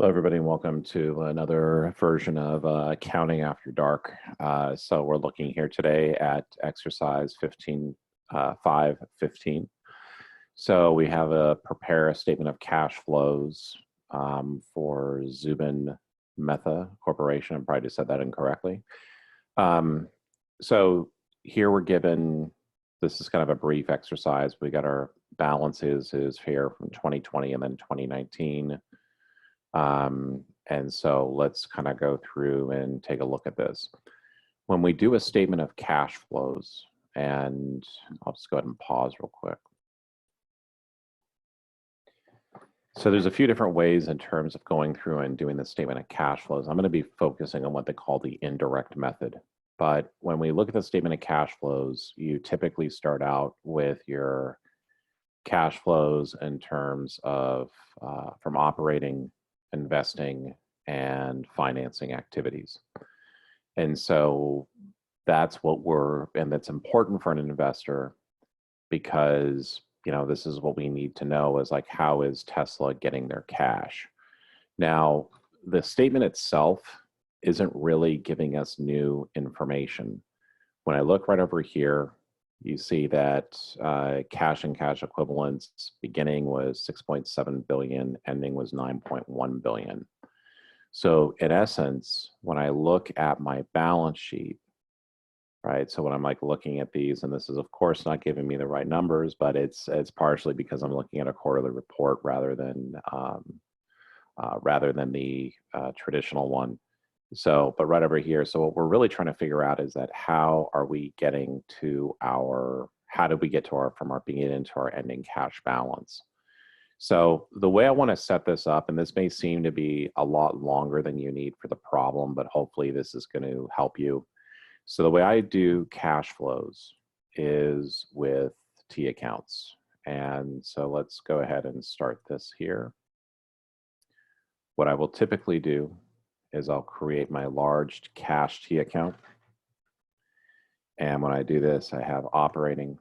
Hello, everybody, and welcome to another version of Accounting After Dark. So we're looking here today at exercise 515. So we have prepare a statement of cash flows for Zubin Mehta Corporation. I probably just said that incorrectly. So here we're given, this is kind of a brief exercise. We got our balances is here from 2020 and then 2019. And so let's kind of go through and take a look at this. When we do a statement of cash flows, and I'll just go ahead and pause real quick. So there's a few different ways in terms of going through and doing the statement of cash flows. I'm going to be focusing on what they call the indirect method. But when we look at the statement of cash flows, you typically start out with your cash flows in terms of from operating, investing, and financing activities. And so that's and that's important for an investor because, you know, this is what we need to know is like, how is Tesla getting their cash? Now, the statement itself isn't really giving us new information. When I look right over here, you see that cash and cash equivalents beginning was 6.7 billion, ending was 9.1 billion. So in essence, when I look at my balance sheet, right? So when I'm like looking at these, and this is of course not giving me the right numbers, but it's partially because I'm looking at a quarterly report rather than the traditional one. So, but right over here, so what we're really trying to figure out is that how are we getting to how did we get to from our beginning to our ending cash balance? So the way I want to set this up, and this may seem to be a lot longer than you need for the problem, but hopefully this is going to help you. So the way I do cash flows is with T accounts. And so let's go ahead and start this here. What I will typically do is I'll create my large cash T account. And when I do this, I have operating,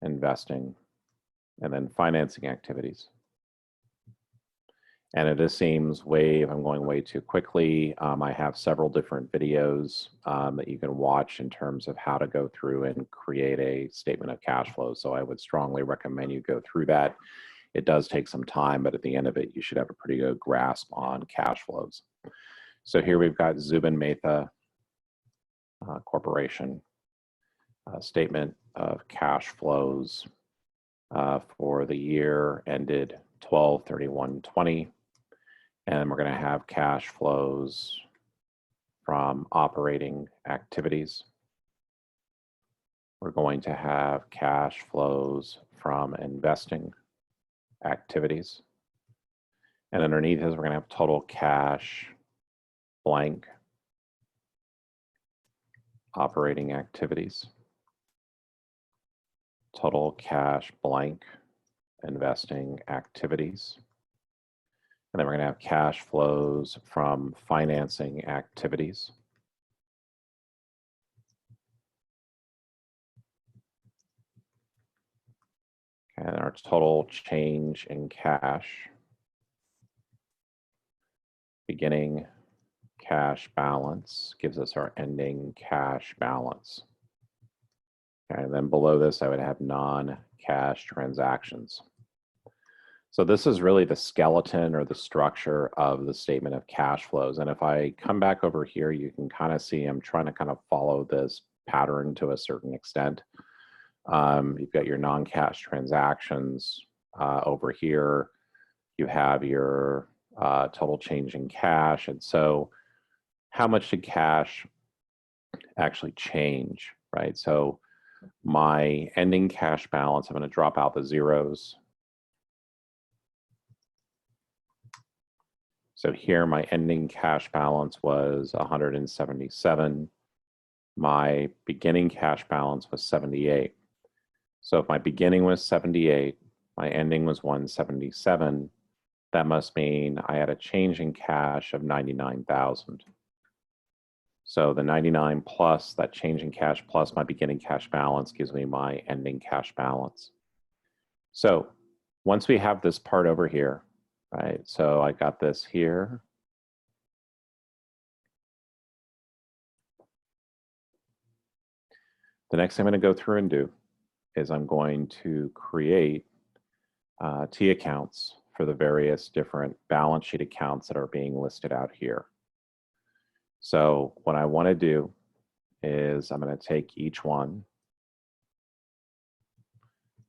investing, and then financing activities. And it just seems if I'm going way too quickly, I have several different videos that you can watch in terms of how to go through and create a statement of cash flow. So I would strongly recommend you go through that. It does take some time, but at the end of it, you should have a pretty good grasp on cash flows. So here we've got Zubin Mehta Corporation, statement of cash flows for the year ended 12/31/20. And we're going to have cash flows from operating activities. We're going to have cash flows from investing activities. And underneath this, we're going to have total cash blank operating activities, total cash blank investing activities. And then we're going to have cash flows from financing activities. And our total change in cash, beginning cash balance gives us our ending cash balance. And then below this, I would have non-cash transactions. So this is really the skeleton or the structure of the statement of cash flows. And if I come back over here, you can kind of see I'm trying to kind of follow this pattern to a certain extent. You've got your non-cash transactions over here. You have your total change in cash. And so how much did cash actually change, right? So my ending cash balance, I'm going to drop out the zeros. So here my ending cash balance was 177. My beginning cash balance was 78. So if my beginning was 78, my ending was 177, that must mean I had a change in cash of 99,000. So the 99 plus that change in cash plus my beginning cash balance gives me my ending cash balance. So once we have this part over here, right? So I got this here. The next thing I'm going to go through and do is I'm going to create T accounts for the various different balance sheet accounts that are being listed out here. So what I want to do is I'm going to take each one.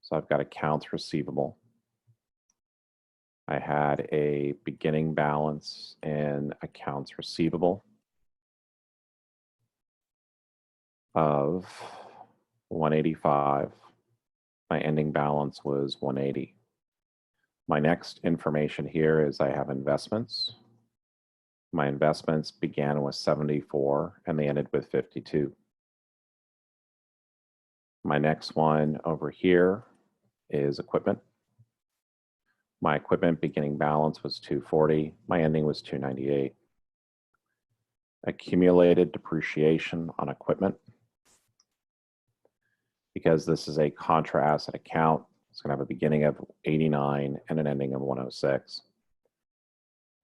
So I've got accounts receivable. I had a beginning balance in accounts receivable of 185. My ending balance was 180. My next information here is I have investments. My investments began with 74 and they ended with 52. My next one over here is equipment. My equipment beginning balance was 240. My ending was 298. Accumulated depreciation on equipment. Because this is a contra asset account, it's going to have a beginning of 89 and an ending of 106.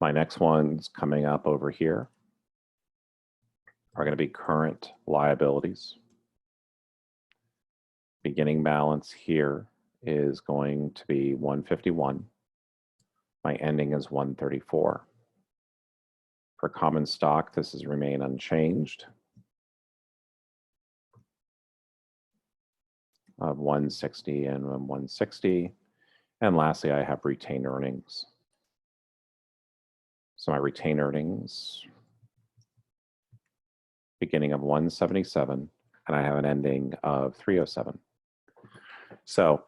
My next ones coming up over here are going to be current liabilities. Beginning balance here is going to be 151. My ending is 134. For common stock, this has remained unchanged of 160 and 160. And lastly, I have retained earnings. So my retained earnings, beginning of 177, and I have an ending of 307. So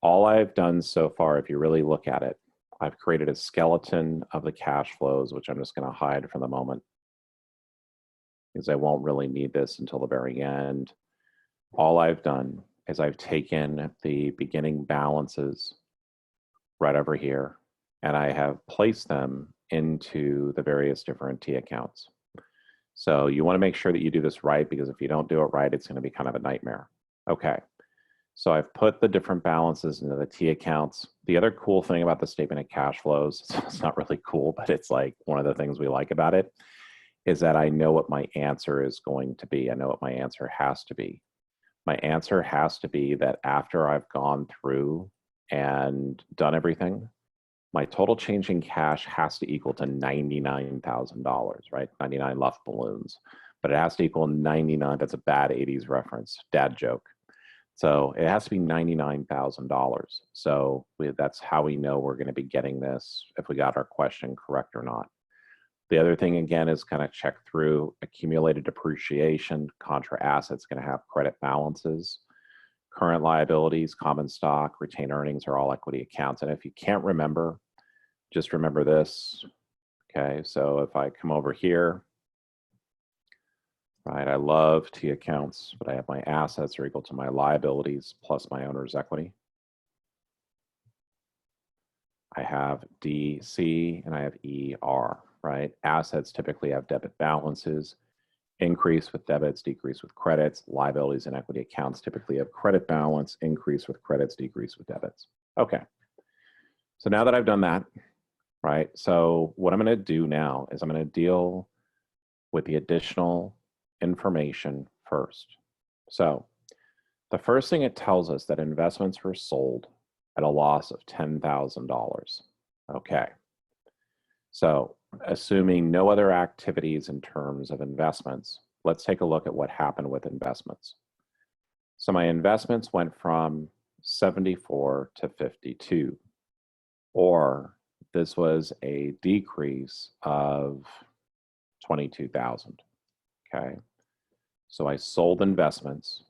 all I've done so far, if you really look at it, I've created a skeleton of the cash flows, which I'm just going to hide for the moment because I won't really need this until the very end. All I've done is I've taken the beginning balances right over here and I have placed them into the various different T accounts. So you want to make sure that you do this right, because if you don't do it right, it's going to be kind of a nightmare. Okay. So I've put the different balances into the T accounts. The other cool thing about the statement of cash flows, it's not really cool, but it's like one of the things we like about it, is that I know what my answer is going to be. I know what my answer has to be. My answer has to be that after I've gone through and done everything, my total change in cash has to equal to $99,000, right? 99 left balloons, but it has to equal 99. That's a bad 80s reference, dad joke. So it has to be $99,000. So that's how we know we're going to be getting this, if we got our question correct or not. The other thing, again, is kind of check through accumulated depreciation. Contra assets going to have credit balances. Current liabilities, common stock, retained earnings are all equity accounts. And if you can't remember, just remember this. Okay, so if I come over here, right, I love T accounts, but I have my assets are equal to my liabilities plus my owner's equity. I have DC and I have ER, right? Assets typically have debit balances, increase with debits, decrease with credits. Liabilities and equity accounts typically have credit balance, increase with credits, decrease with debits. Okay, so now that I've done that, right? So what I'm going to do now is I'm going to deal with the additional information first. So the first thing it tells us that investments were sold at a loss of $10,000. Okay. So assuming no other activities in terms of investments, let's take a look at what happened with investments. So my investments went from 74 to 52, or this was a decrease of 22,000. Okay. So I sold investments.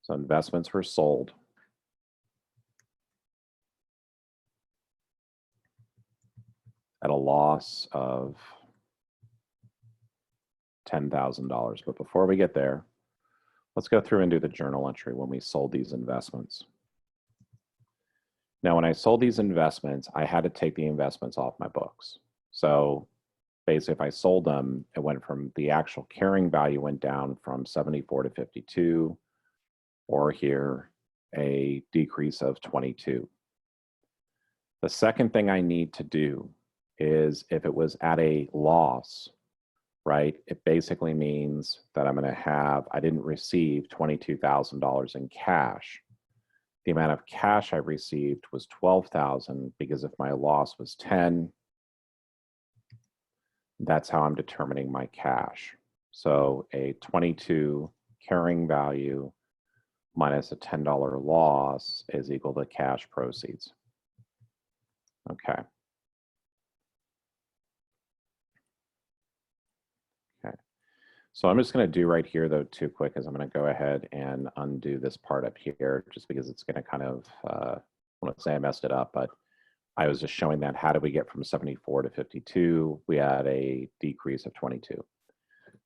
So investments were sold. At a loss of $10,000. But before we get there, let's go through and do the journal entry when we sold these investments. Now, when I sold these investments, I had to take the investments off my books. So basically, if I sold them, it went from the actual carrying value went down from 74 to 52, or here, a decrease of 22. The second thing I need to do is if it was at a loss, right, it basically means that I'm going to have, I didn't receive $22,000 in cash. The amount of cash I received was $12,000 because if my loss was 10, that's how I'm determining my cash. So a 22 carrying value minus a $10 loss is equal to cash proceeds. Okay. Okay. So I'm just going to do right here, though, too quick, is I'm going to go ahead and undo this part up here just because it's going to kind of, I want to say I messed it up, but I was just showing that how do we get from 74 to 52? We had a decrease of 22.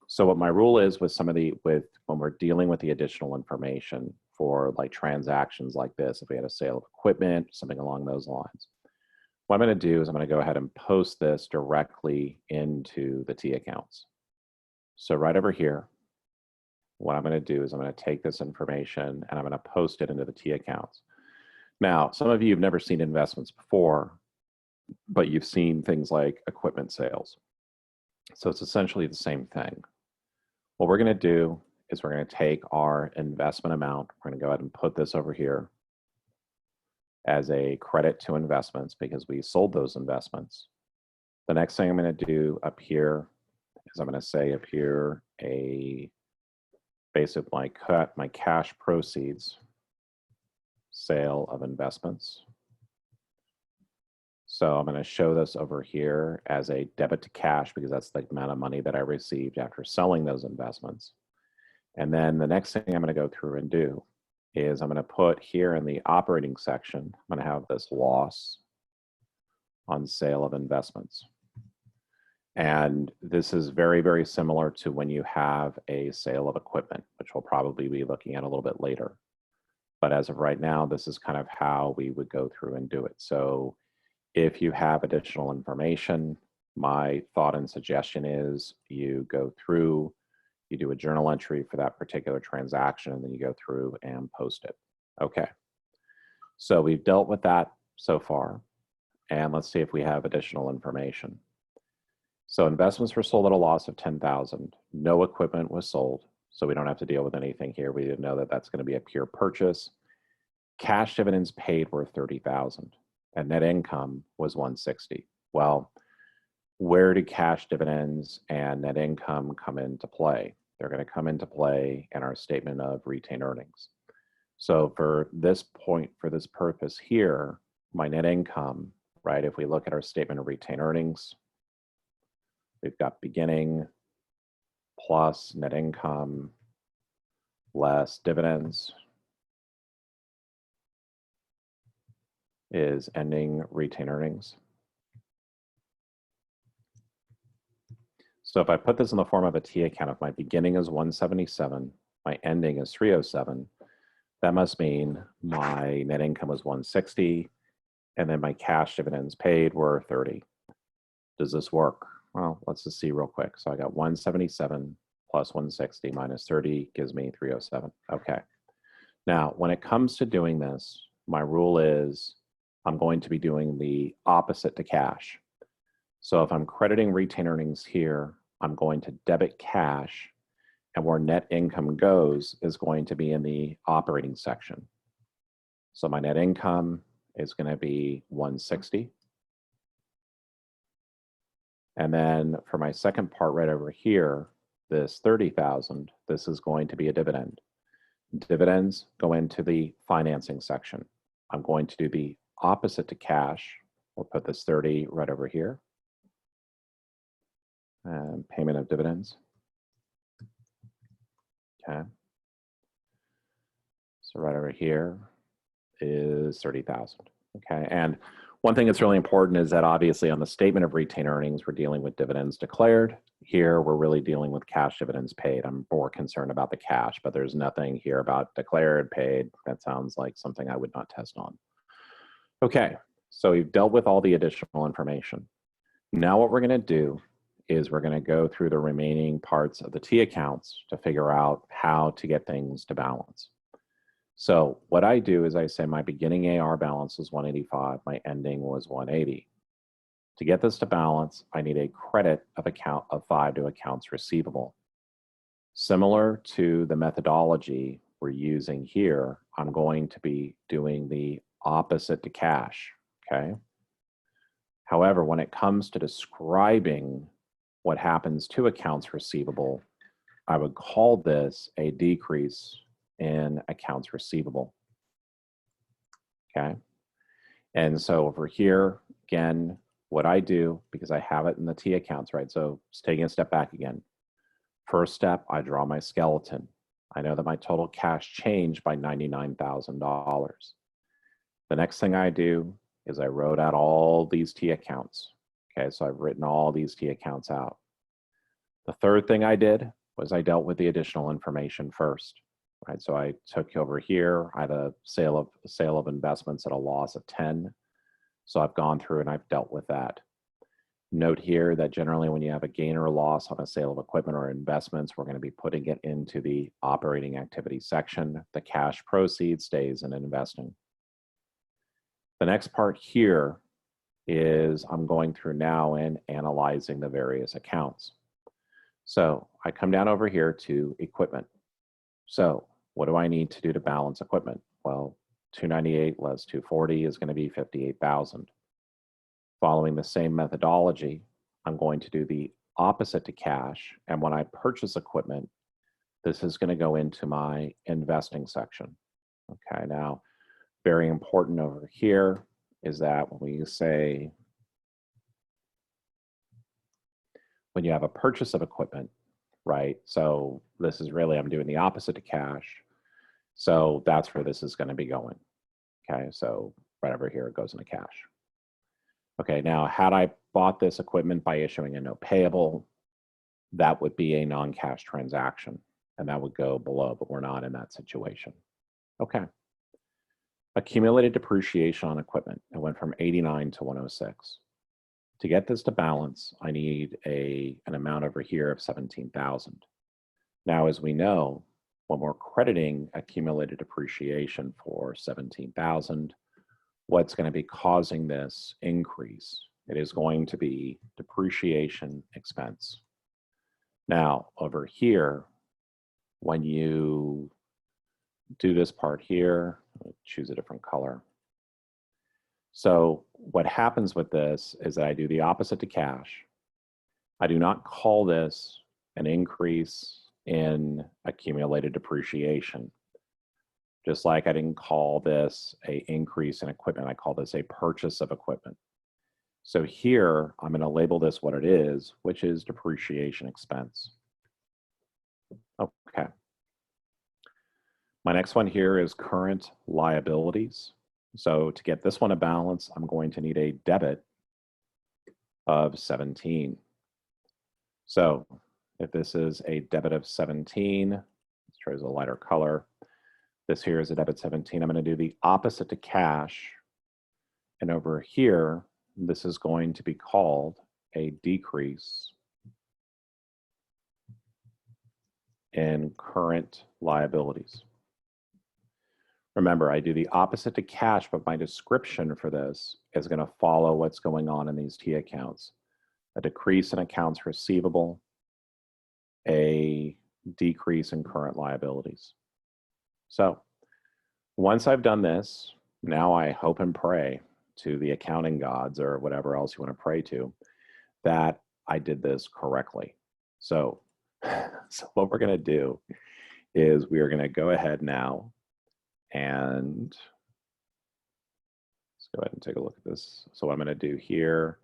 So what my rule is with some of the, when we're dealing with the additional information for like transactions like this, if we had a sale of equipment, something along those lines, what I'm going to do is I'm going to go ahead and post this directly into the T accounts. So right over here, what I'm going to do is I'm going to take this information and I'm going to post it into the T accounts. Now, some of you have never seen investments before, but you've seen things like equipment sales. So it's essentially the same thing. What we're going to do is we're going to take our investment amount. We're going to go ahead and put this over here as a credit to investments because we sold those investments. The next thing I'm going to do up here is I'm going to say up here a basic like cut my cash proceeds sale of investments. So I'm going to show this over here as a debit to cash because that's the amount of money that I received after selling those investments. And then the next thing I'm going to go through and do is I'm going to put here in the operating section, I'm going to have this loss on sale of investments. And this is very, very similar to when you have a sale of equipment, which we'll probably be looking at a little bit later. But as of right now, this is kind of how we would go through and do it. So if you have additional information, my thought and suggestion is you go through, you do a journal entry for that particular transaction, and then you go through and post it. Okay, so we've dealt with that so far, and let's see if we have additional information. So investments were sold at a loss of 10,000. No equipment was sold, so we don't have to deal with anything here. We didn't know that that's going to be a pure purchase. Cash dividends paid were 30,000. And net income was 160. Well, where do cash dividends and net income come into play? They're going to come into play in our statement of retained earnings. So for this point, for this purpose here, my net income, right, if we look at our statement of retained earnings, we've got beginning plus net income less dividends is ending retained earnings. So if I put this in the form of a T account, if my beginning is 177, my ending is 307, that must mean my net income was 160, and then my cash dividends paid were 30. Does this work? Well, let's just see real quick. So I got 177 plus 160 minus 30 gives me 307. Okay. Now, when it comes to doing this, my rule is I'm going to be doing the opposite to cash. So if I'm crediting retained earnings here, I'm going to debit cash, and where net income goes is going to be in the operating section. So my net income is going to be 160. And then for my second part right over here, this 30,000, this is going to be a dividend. Dividends go into the financing section. I'm going to do the opposite to cash. We'll put this 30 right over here. And payment of dividends. Okay. So right over here is 30,000. Okay. And one thing that's really important is that obviously on the statement of retained earnings, we're dealing with dividends declared. Here, we're really dealing with cash dividends paid. I'm more concerned about the cash, but there's nothing here about declared, paid. That sounds like something I would not test on. Okay, so we've dealt with all the additional information. Now what we're going to do is we're going to go through the remaining parts of the T accounts to figure out how to get things to balance. So what I do is I say my beginning AR balance is 185, my ending was 180. To get this to balance, I need a credit of 5 to accounts receivable. Similar to the methodology we're using here, I'm going to be doing the opposite to cash, okay? However, when it comes to describing what happens to accounts receivable, I would call this a decrease in accounts receivable, okay? And so over here, again, what I do, because I have it in the T accounts, right? So just taking a step back again. First step, I draw my skeleton. I know that my total cash changed by $99,000. The next thing I do is I wrote out all these T accounts. Okay, so I've written all these T accounts out. The third thing I did was I dealt with the additional information first. Right, so I took over here. I had a sale of investments at a loss of 10. So I've gone through and I've dealt with that. Note here that generally when you have a gain or a loss on a sale of equipment or investments, we're going to be putting it into the operating activity section. The cash proceeds stays in investing. The next part here is I'm going through now and analyzing the various accounts. So I come down over here to equipment. So what do I need to do to balance equipment? Well, 298 less 240 is going to be 58,000. Following the same methodology, I'm going to do the opposite to cash. And when I purchase equipment, this is going to go into my investing section. Okay, now, very important over here is that when we say, when you have a purchase of equipment, right? So this is really, I'm doing the opposite to cash. So that's where this is going to be going. Okay, so right over here, it goes into cash. Okay, now had I bought this equipment by issuing a note payable, that would be a non-cash transaction and that would go below, but we're not in that situation. Okay. Accumulated depreciation on equipment. It went from 89 to 106. To get this to balance, I need an amount over here of 17,000. Now, as we know, when we're crediting accumulated depreciation for 17,000, what's going to be causing this increase? It is going to be depreciation expense. Now, over here, when you do this part here, choose a different color. So what happens with this is that I do the opposite to cash. I do not call this an increase in accumulated depreciation. Just like I didn't call this an increase in equipment, I call this a purchase of equipment. So here, I'm going to label this what it is, which is depreciation expense. Okay. My next one here is current liabilities. So to get this one to balance, I'm going to need a debit of 17. So if this is a debit of 17, let's try a lighter color. This here is a debit 17. I'm going to do the opposite to cash. And over here, this is going to be called a decrease in current liabilities. Remember, I do the opposite to cash, but my description for this is going to follow what's going on in these T accounts. A decrease in accounts receivable, a decrease in current liabilities. So once I've done this, now I hope and pray to the accounting gods or whatever else you want to pray to that I did this correctly. So what we're going to do is we are going to go ahead now and let's go ahead and take a look at this. So what I'm going to do here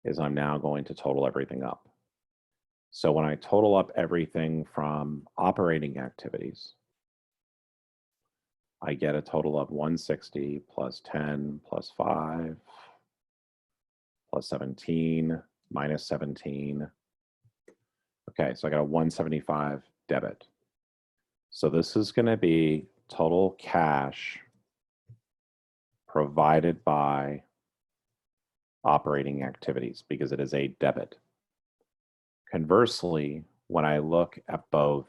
is I'm now going to total everything up. So when I total up everything from operating activities, I get a total of 160 plus 10 plus 5 plus 17 minus 17. Okay, so I got a 175 debit. So this is going to be total cash provided by operating activities because it is a debit. Conversely, when I look at both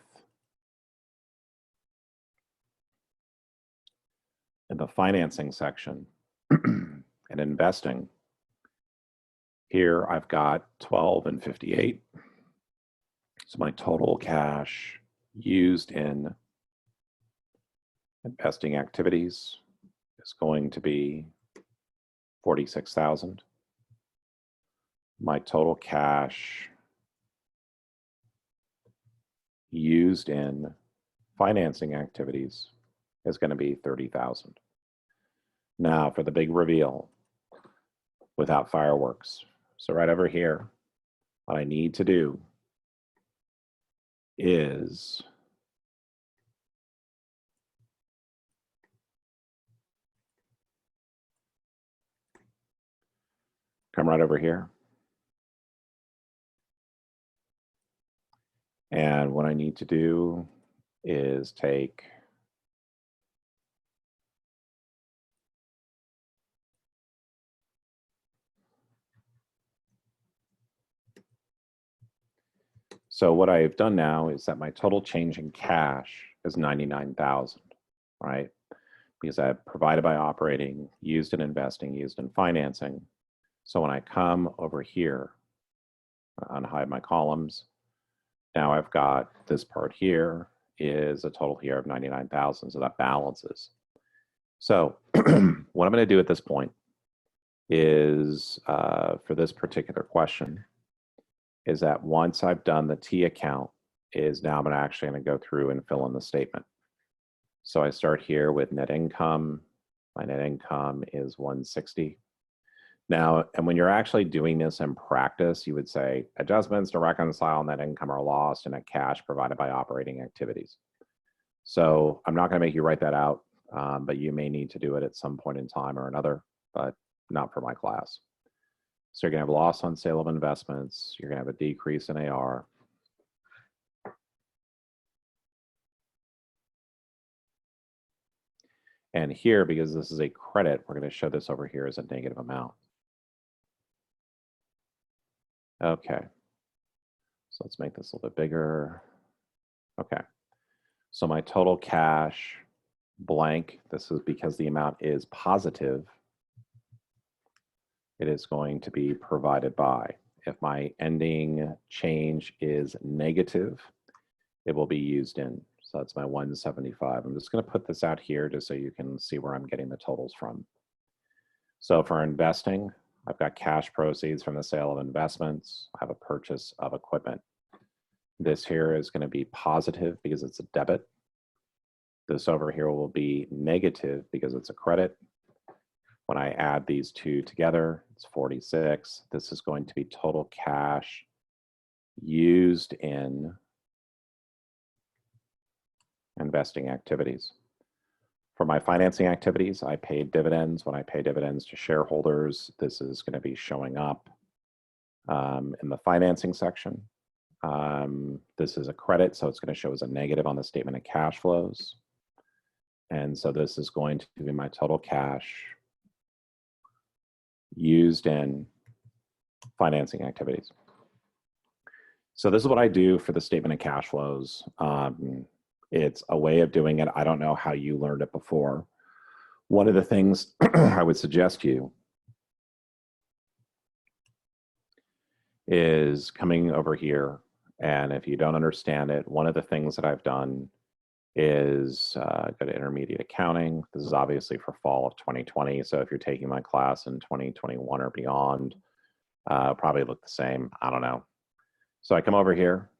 in the financing section and investing, here I've got 12 and 58. So my total cash used in investing activities is going to be 46,000. My total cash used in financing activities is going to be 30,000. Now for the big reveal without fireworks. So right over here, what I need to do is come right over here. And what I need to do is take so what I've done now is that my total change in cash is 99,000, right? Because I have provided by operating, used in investing, used in financing. So when I come over here, unhide my columns, now I've got this part here is a total here of 99,000, so that balances. So what I'm going to do at this point is, for this particular question, is that once I've done the T account, is now I'm actually going to go through and fill in the statement. So I start here with net income. My net income is 160. Now, and when you're actually doing this in practice, you would say adjustments to reconcile net income or loss and net cash provided by operating activities. So I'm not going to make you write that out, but you may need to do it at some point in time or another, but not for my class. So you're going to have loss on sale of investments. You're going to have a decrease in AR. And here, because this is a credit, we're going to show this over here as a negative amount. Okay. So let's make this a little bit bigger. Okay. So my total cash blank, this is because the amount is positive. It is going to be provided by. If my ending change is negative, it will be used in. So that's my 175. I'm just going to put this out here just so you can see where I'm getting the totals from. So for investing, I've got cash proceeds from the sale of investments. I have a purchase of equipment. This here is going to be positive because it's a debit. This over here will be negative because it's a credit. When I add these two together, it's 46. This is going to be total cash used in investing activities. For my financing activities, I paid dividends. When I pay dividends to shareholders, this is going to be showing up in the financing section. This is a credit, so it's going to show as a negative on the statement of cash flows. And so this is going to be my total cash used in financing activities. So this is what I do for the statement of cash flows. It's a way of doing it. I don't know how you learned it before. One of the things I would suggest to you is coming over here, and if you don't understand it, one of the things that I've done is go to intermediate accounting. This is obviously for fall of 2020. So if you're taking my class in 2021 or beyond, probably look the same. I don't know. So I come over here,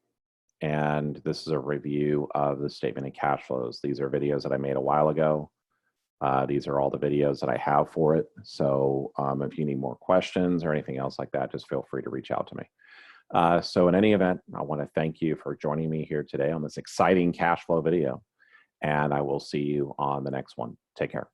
and this is a review of the statement of cash flows. These are videos that I made a while ago. These are all the videos that I have for it. So if you need more questions or anything else like that, just feel free to reach out to me. So in any event, I want to thank you for joining me here today on this exciting cash flow video, and I will see you on the next one. Take care.